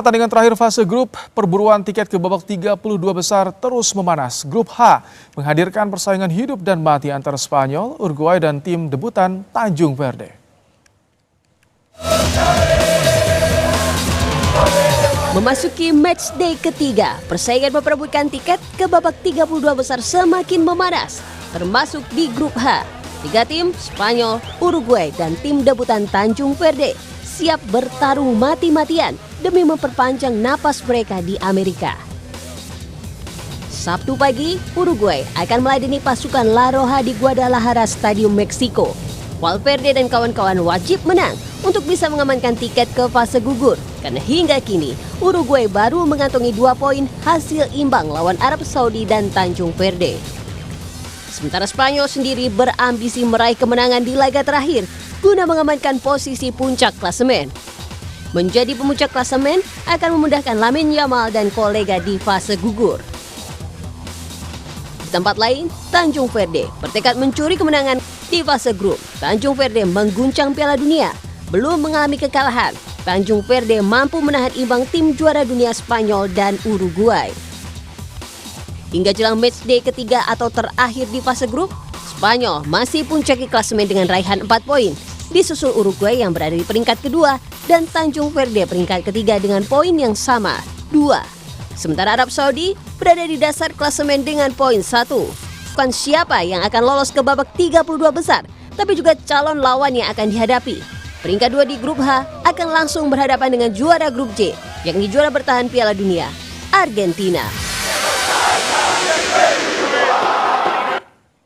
Pertandingan terakhir fase grup, perburuan tiket ke babak 32 besar terus memanas. Grup H menghadirkan persaingan hidup dan mati antara Spanyol, Uruguay dan tim debutan Tanjung Verde. Memasuki matchday ketiga, persaingan memperebutkan tiket ke babak 32 besar semakin memanas, termasuk di grup H. Tiga tim, Spanyol, Uruguay, dan tim debutan Tanjung Verde siap bertarung mati-matian demi memperpanjang napas mereka di Amerika. Sabtu pagi, Uruguay akan meladeni pasukan La Roja di Guadalajara Stadium Meksiko. Valverde dan kawan-kawan wajib menang untuk bisa mengamankan tiket ke fase gugur, karena hingga kini Uruguay baru mengantongi 2 poin hasil imbang lawan Arab Saudi dan Tanjung Verde. Sementara Spanyol sendiri berambisi meraih kemenangan di laga terakhir guna mengamankan posisi puncak klasemen. Menjadi pemuncak klasemen akan memudahkan Lamine Yamal dan kolega di fase gugur. Di tempat lain, Tanjung Verde bertekad mencuri kemenangan di fase grup. Tanjung Verde mengguncang Piala Dunia, belum mengalami kekalahan. Tanjung Verde mampu menahan imbang tim juara dunia Spanyol dan Uruguay. Hingga jelang matchday ketiga atau terakhir di fase grup, Spanyol masih puncaki klasemen dengan raihan 4 poin, disusul Uruguay yang berada di peringkat kedua dan Tanjung Verde peringkat ketiga dengan poin yang sama, 2. Sementara Arab Saudi berada di dasar klasemen dengan poin 1. Bukan siapa yang akan lolos ke babak 32 besar, tapi juga calon lawan yang akan dihadapi. Peringkat 2 di grup H akan langsung berhadapan dengan juara grup J, yakni juara bertahan Piala Dunia, Argentina.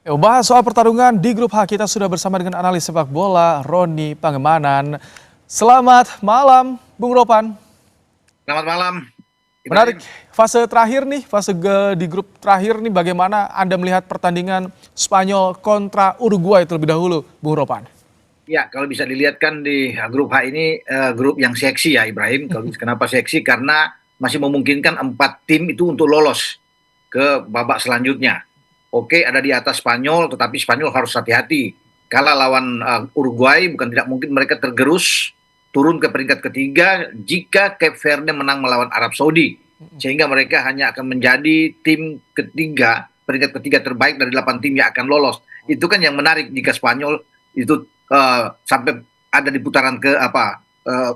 Bahas soal pertarungan di grup H, kita sudah bersama dengan analis sepak bola Roni Pangemanan. Selamat malam, Bung Ropan. Selamat malam. Menarik, fase terakhir nih, di grup terakhir nih, bagaimana Anda melihat pertandingan Spanyol kontra Uruguay terlebih dahulu, Bung Ropan? Ya, kalau bisa dilihat kan di grup H ini grup yang seksi ya, Ibrahim. Kenapa seksi? Karena masih memungkinkan 4 tim itu untuk lolos ke babak selanjutnya. Oke, ada di atas Spanyol, tetapi Spanyol harus hati-hati. Kalah lawan Uruguay, bukan tidak mungkin mereka tergerus turun ke peringkat ketiga jika Cape Verde menang melawan Arab Saudi. Sehingga mereka hanya akan menjadi tim ketiga, peringkat ketiga terbaik dari 8 tim yang akan lolos. Itu kan yang menarik jika Spanyol itu sampai ada di putaran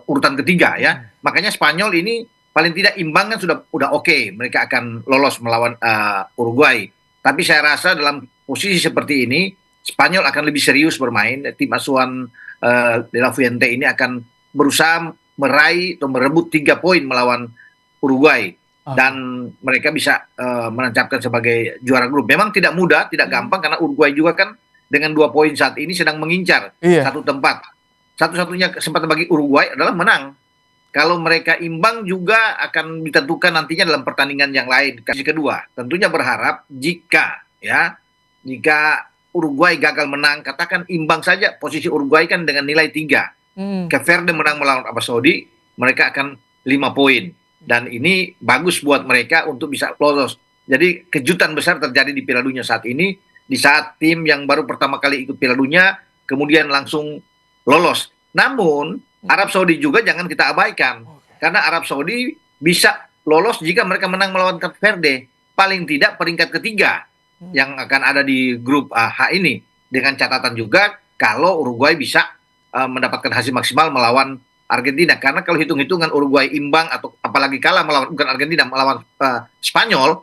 urutan ketiga ya. Makanya Spanyol ini paling tidak imbang kan sudah oke. Mereka akan lolos melawan Uruguay. Tapi saya rasa dalam posisi seperti ini, Spanyol akan lebih serius bermain. Tim asuhan De La Fuente ini akan berusaha meraih atau merebut 3 poin melawan Uruguay. Dan mereka bisa menancapkan sebagai juara grup. Memang tidak mudah, tidak gampang, karena Uruguay juga kan dengan 2 poin saat ini sedang mengincar satu tempat. Satu-satunya kesempatan bagi Uruguay adalah menang. Kalau mereka imbang juga akan ditentukan nantinya dalam pertandingan yang lain. Kasih kedua, tentunya berharap jika Uruguay gagal menang, katakan imbang saja, posisi Uruguay kan dengan nilai 3. Cape Verde menang melawan Arab Saudi, mereka akan 5 poin. Dan ini bagus buat mereka untuk bisa lolos. Jadi kejutan besar terjadi di Piala Dunia saat ini, di saat tim yang baru pertama kali ikut Piala Dunia, kemudian langsung lolos. Namun Arab Saudi juga jangan kita abaikan, karena Arab Saudi bisa lolos jika mereka menang melawan Cape Verde, paling tidak peringkat ketiga yang akan ada di grup H ini, dengan catatan juga kalau Uruguay bisa mendapatkan hasil maksimal melawan Argentina, karena kalau hitung-hitungan Uruguay imbang atau apalagi kalah melawan melawan Spanyol,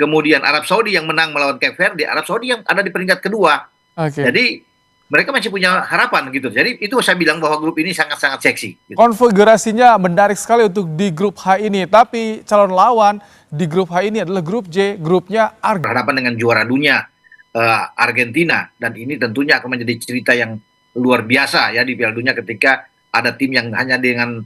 kemudian Arab Saudi yang menang melawan Cape Verde, Arab Saudi yang ada di peringkat kedua. Jadi mereka masih punya harapan gitu. Jadi itu saya bilang bahwa grup ini sangat-sangat seksi. Gitu. Konfigurasinya menarik sekali untuk di grup H ini. Tapi calon lawan di grup H ini adalah grup J, grupnya Argentina. Berhadapan dengan juara dunia Argentina. Dan ini tentunya akan menjadi cerita yang luar biasa ya di Piala Dunia, ketika ada tim yang hanya dengan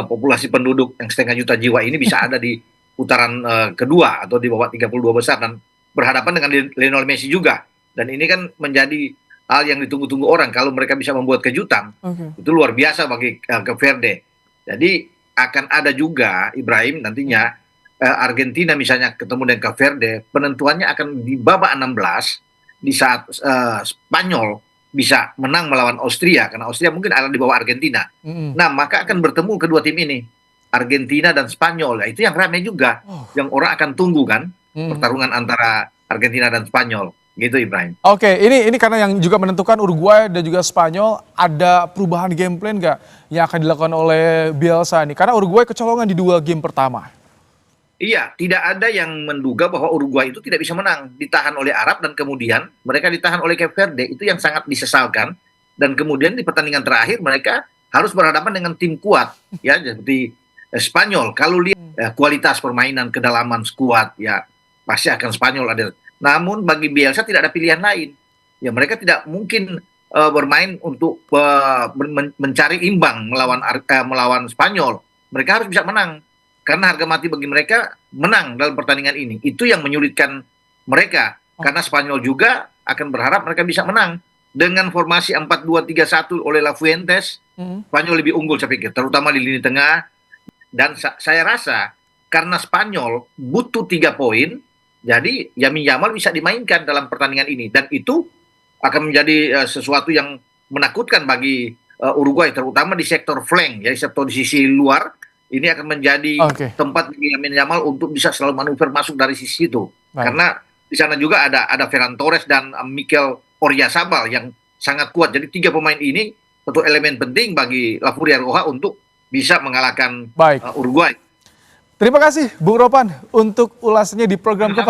populasi penduduk yang 0,5 juta jiwa ini bisa ada di putaran kedua atau di babak 32 besar dan berhadapan dengan Lionel Messi juga. Dan ini kan menjadi hal yang ditunggu-tunggu orang. Kalau mereka bisa membuat kejutan, itu luar biasa bagi Cape Verde. Jadi akan ada juga, Ibrahim, nantinya Argentina misalnya ketemu dengan Cape Verde, penentuannya akan di babak 16, di saat Spanyol bisa menang melawan Austria, karena Austria mungkin ada di bawah Argentina. Nah, maka akan bertemu kedua tim ini. Argentina dan Spanyol. Nah, itu yang ramai juga, yang orang akan tunggu kan, pertarungan antara Argentina dan Spanyol. Gitu Ibrahim. Oke, ini karena yang juga menentukan Uruguay dan juga Spanyol, ada perubahan game plan nggak yang akan dilakukan oleh Bielsa nih? Karena Uruguay kecolongan di 2 game pertama. Iya, tidak ada yang menduga bahwa Uruguay itu tidak bisa menang. Ditahan oleh Arab dan kemudian mereka ditahan oleh Cape Verde. Itu yang sangat disesalkan. Dan kemudian di pertandingan terakhir mereka harus berhadapan dengan tim kuat. Ya, seperti Spanyol. Kalau lihat kualitas permainan, kedalaman skuad, ya pasti akan Spanyol ada. Namun bagi Bielsa tidak ada pilihan lain. Ya mereka tidak mungkin bermain untuk mencari imbang melawan Spanyol. Mereka harus bisa menang. Karena harga mati bagi mereka menang dalam pertandingan ini. Itu yang menyulitkan mereka. Karena Spanyol juga akan berharap mereka bisa menang. Dengan formasi 4-2-3-1 oleh Lafuentes, Spanyol lebih unggul saya pikir. Terutama di lini tengah. Dan saya rasa karena Spanyol butuh 3 poin, jadi Lamine Yamal bisa dimainkan dalam pertandingan ini. Dan itu akan menjadi sesuatu yang menakutkan bagi Uruguay, terutama di sektor flank, ya, sektor di sisi luar. Ini akan menjadi tempat bagi Lamine Yamal untuk bisa selalu manuver masuk dari sisi itu. Karena di sana juga ada Ferran Torres dan Mikel Oyarzabal yang sangat kuat. Jadi 3 pemain ini satu elemen penting bagi La Furia Roja untuk bisa mengalahkan Uruguay. Terima kasih Bung Ropan untuk ulasannya di program Kompas.